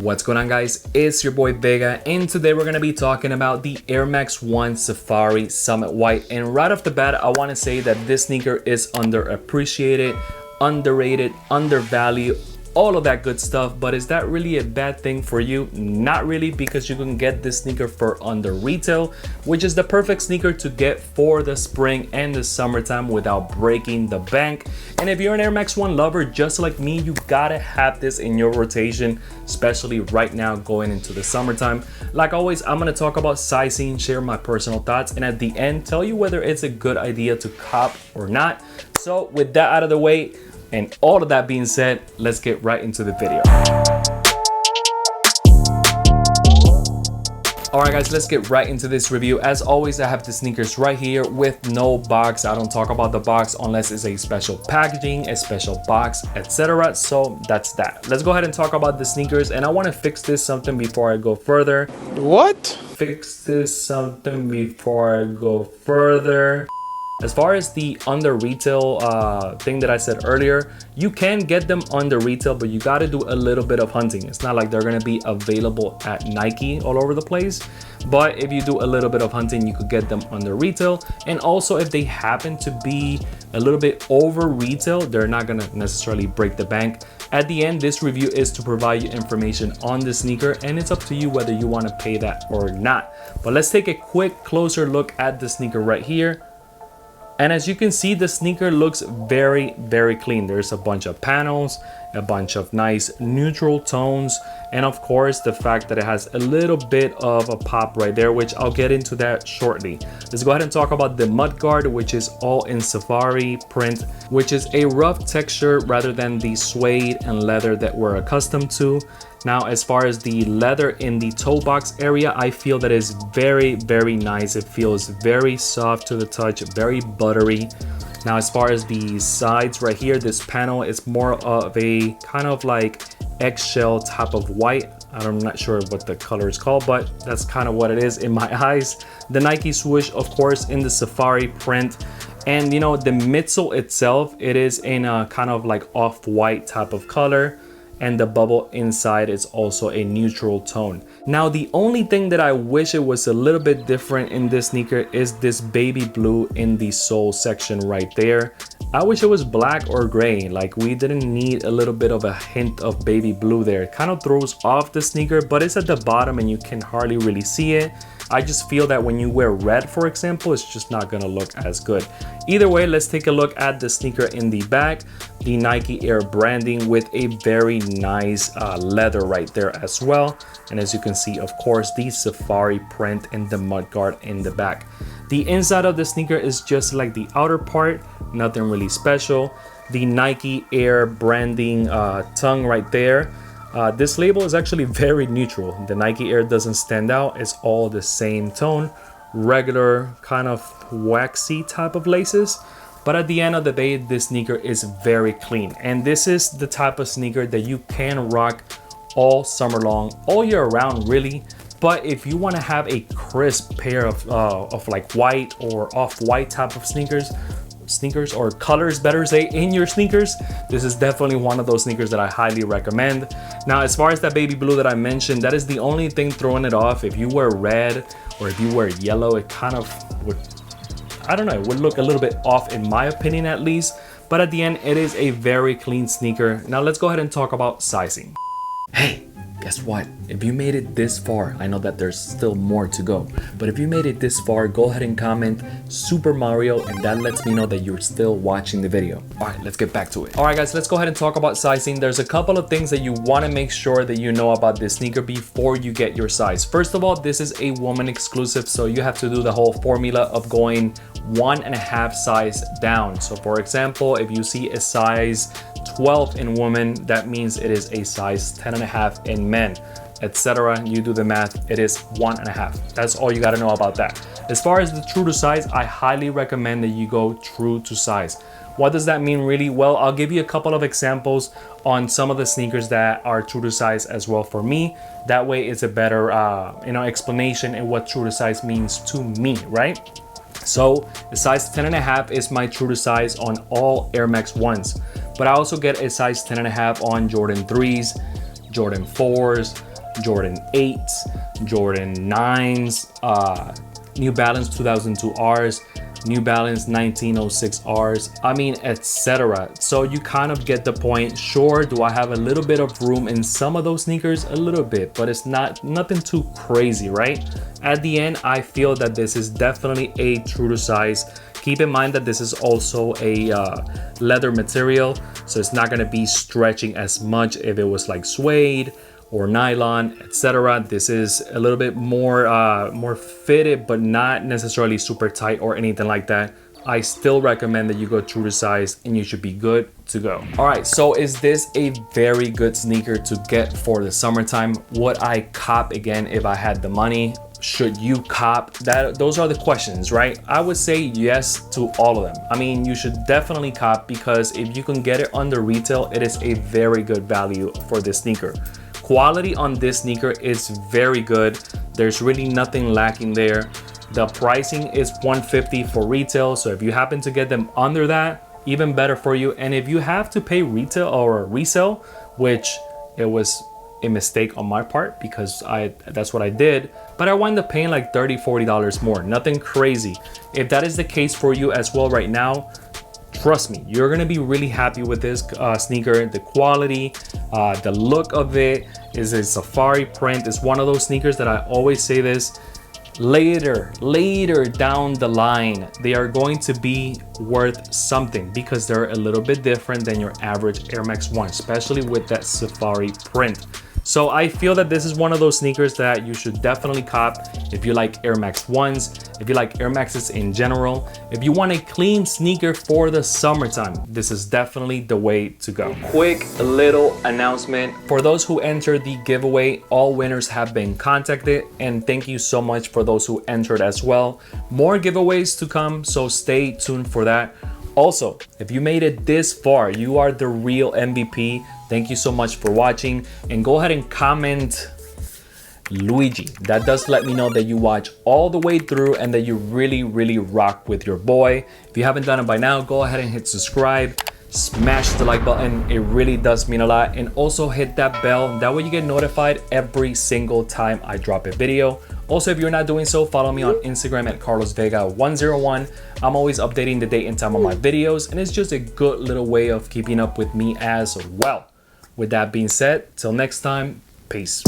What's going on, guys? It's your boy Vega, and today we're going to be talking about the Air Max 1 Safari Summit White. And right off the bat, I want to say that this sneaker is underappreciated, underrated, undervalued, all of that good stuff. But is that really a bad thing for you? Not really, because you can get this sneaker for under retail, which is the perfect sneaker to get for the spring and the summertime without breaking the bank. And if you're an Air Max 1 lover just like me, you gotta have this in your rotation, especially right now going into the summertime. Like always, I'm gonna talk about sizing, share my personal thoughts, and at the end tell you whether it's a good idea to cop or not. So with that out of the way, and all of that being said, let's get right into the video. All right, guys, let's get right into this review. As always, I have the sneakers right here with no box. I don't talk about the box unless it's a special packaging, a special box, etc. So that's that. Let's go ahead and talk about the sneakers. And I want to fix this something before I go further. What? Fix this something before I go further. As far as the under retail thing that I said earlier, you can get them under retail, but you got to do a little bit of hunting. It's not like they're going to be available at Nike all over the place. But if you do a little bit of hunting, you could get them under retail. And also, if they happen to be a little bit over retail, they're not going to necessarily break the bank. At the end, this review is to provide you information on the sneaker, and it's up to you whether you want to pay that or not. But let's take a quick closer look at the sneaker right here. And as you can see, the sneaker looks very, very clean. There's a bunch of panels, a bunch of nice neutral tones, and of course, the fact that it has a little bit of a pop right there, which I'll get into that shortly. Let's go ahead and talk about the mudguard, which is all in safari print, which is a rough texture rather than the suede and leather that we're accustomed to. Now, as far as the leather in the toe box area, I feel that is very, very nice. It feels very soft to the touch, very buttery. Now, as far as the sides right here, this panel is more of a kind of like eggshell type of white. I'm not sure what the color is called, but that's kind of what it is in my eyes. The Nike swoosh, of course, in the safari print. And you know, the midsole itself, it is in a kind of like off-white type of color. And the bubble inside is also a neutral tone. Now, the only thing that I wish it was a little bit different in this sneaker is this baby blue in the sole section right there. I wish it was black or gray. Like, we didn't need a little bit of a hint of baby blue there. It kind of throws off the sneaker, but it's at the bottom and you can hardly really see it. I just feel that when you wear red, for example, it's just not gonna look as good. Either way, let's take a look at the sneaker in the back. The Nike Air branding with a very nice leather right there as well. And as you can see, of course, the safari print and the mudguard in the back. The inside of the sneaker is just like the outer part, nothing really special. The Nike Air branding tongue right there. This label is actually very neutral. The Nike Air doesn't stand out. It's all the same tone, regular kind of waxy type of laces. But at the end of the day, this sneaker is very clean. And this is the type of sneaker that you can rock all summer long, all year round really. But if you want to have a crisp pair of like white or off-white type of sneakers or colors, better say, in your sneakers, this is definitely one of those sneakers that I highly recommend. Now, as far as that baby blue that I mentioned, that is the only thing throwing it off. If you wear red or if you wear yellow, it kind of would, I don't know, it would look a little bit off in my opinion at least. But at the end, it is a very clean sneaker. Now let's go ahead and talk about sizing. Hey, guess what? If you made it this far, I know that there's still more to go, but if you made it this far, go ahead and comment Super Mario, and that lets me know that you're still watching the video. All right, let's get back to it. All right, guys, let's go ahead and talk about sizing. There's a couple of things that you want to make sure that you know about this sneaker before you get your size. First of all, this is a woman exclusive, so you have to do the whole formula of going 1.5 size down. So for example, if you see a size 12 in women, that means it is a size 10.5 in men, etc. You do the math, it is 1.5. That's all you got to know about that. As far as the true to size, I highly recommend that you go true to size. What does that mean really? Well, I'll give you a couple of examples on some of the sneakers that are true to size as well for me. That way it's a better explanation in what true to size means to me, right? So the size 10.5 is my true to size on all Air Max 1s, but I also get a size 10.5 on Jordan 3s, Jordan 4s, Jordan 8s, Jordan 9s, New Balance 2002 Rs, New Balance 1906 Rs, I mean, etc. So you kind of get the point. Sure, do I have a little bit of room in some of those sneakers? A little bit, but it's nothing too crazy, right? At the end, I feel that this is definitely a true to size. Keep in mind that this is also a leather material, so it's not gonna be stretching as much if it was like suede or nylon, etc. This is a little bit more fitted, but not necessarily super tight or anything like that. I still recommend that you go true to size and you should be good to go. All right, so is this a very good sneaker to get for the summertime? Would I cop again if I had the money? Should you cop? Those are the questions, right? I would say yes to all of them. I mean, you should definitely cop, because if you can get it under retail, it is a very good value for this sneaker. Quality on this sneaker is very good. There's really nothing lacking there. The pricing is $150 for retail, so if you happen to get them under that, even better for you. And if you have to pay retail or resell, which it was a mistake on my part because that's what I did, but I wound up paying like $30-40 more. Nothing crazy. If that is the case for you as well right now, trust me, you're gonna be really happy with this sneaker. The quality, the look of it is a safari print. It's one of those sneakers that I always say this, later down the line, they are going to be worth something because they're a little bit different than your average Air Max 1, especially with that safari print. So I feel that this is one of those sneakers that you should definitely cop if you like Air Max 1s, if you like Air Maxes in general. If you want a clean sneaker for the summertime, this is definitely the way to go. Quick little announcement. For those who entered the giveaway, all winners have been contacted, and thank you so much for those who entered as well. More giveaways to come, so stay tuned for that. Also, if you made it this far, you are the real MVP. Thank you so much for watching, and go ahead and comment Luigi. That does let me know that you watch all the way through and that you really rock with your boy. If you haven't done it by now, go ahead and hit subscribe, smash the like button. It really does mean a lot. And also hit that bell, that way you get notified every single time I drop a video. Also, if you're not doing so, follow me on Instagram at carlosvega101. I'm always updating the date and time of my videos, and it's just a good little way of keeping up with me as well. With that being said, till next time, peace.